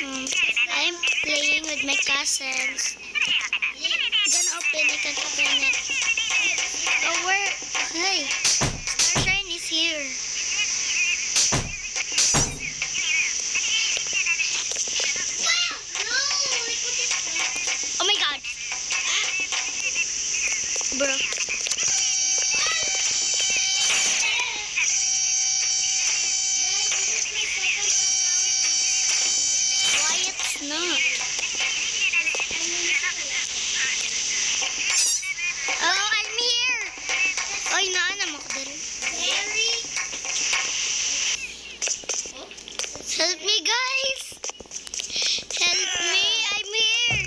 I'm playing with my cousins. I'm gonna open it and open it. Oh, where? Hey, Starshine is here. Oh my god. Bro. Why it's not? Oh, I'm here. Oy, naanam ako dali. Help me, guys. Help me. I'm here.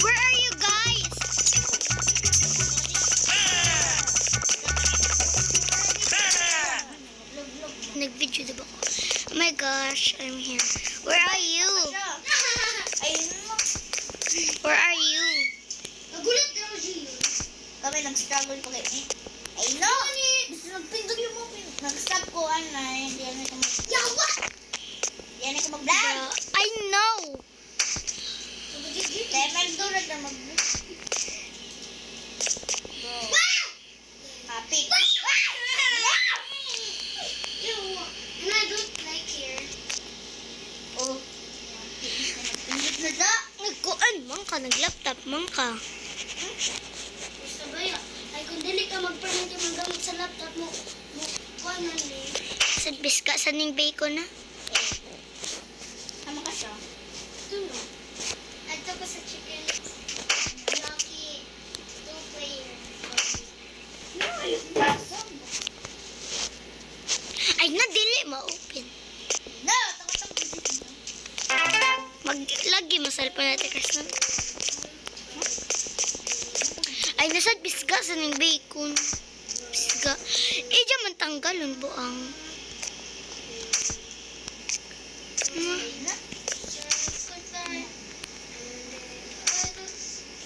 Where are you guys? Nag-video diba ko? Oh my gosh, I'm here. Where are you? Where are you? Nagulat na ako siya yun. Kami nag-struggle pa kayo. Ay no! Gusto nagpindog yung mo. Nag-stop ko, hindi yan ito mag- Yawa! Yan ito mag-vlog. I know. Kaya mag-download na mag-vlog. Happy. And I don't like here. Oh. Nagpindog na da. Nagkuan man ka, nag-laptop man ka. Gusto ba yan? Ay, kung dili ka mag-permit yung magamit sa laptop mo, kuha man eh. Sadbis ka sa ning bacon na. Tama ka siya. Ito no. Ito ko sa chicken. Lucky 2-player. No, ayun pasok. Ay, nadili ma-open. No, takot-takot dito. Maglagi mo cellphone natin kasi na. Ay, nasadbis ka sa ning bacon. Bisga. Diyan man tanggalon buang.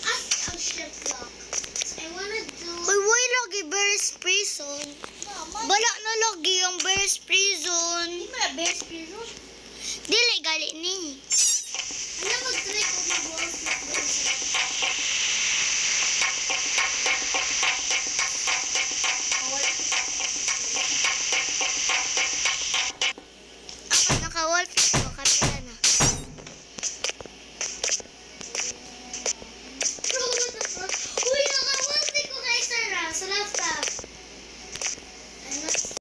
Ask ang chef lock. I wanna do... Uy, why lagi Bear's Prison? Bala na lagi ang Bear's Prison. Hindi mo na best pero. Dili gali ni. Ano mag-try ko mag-walls like this?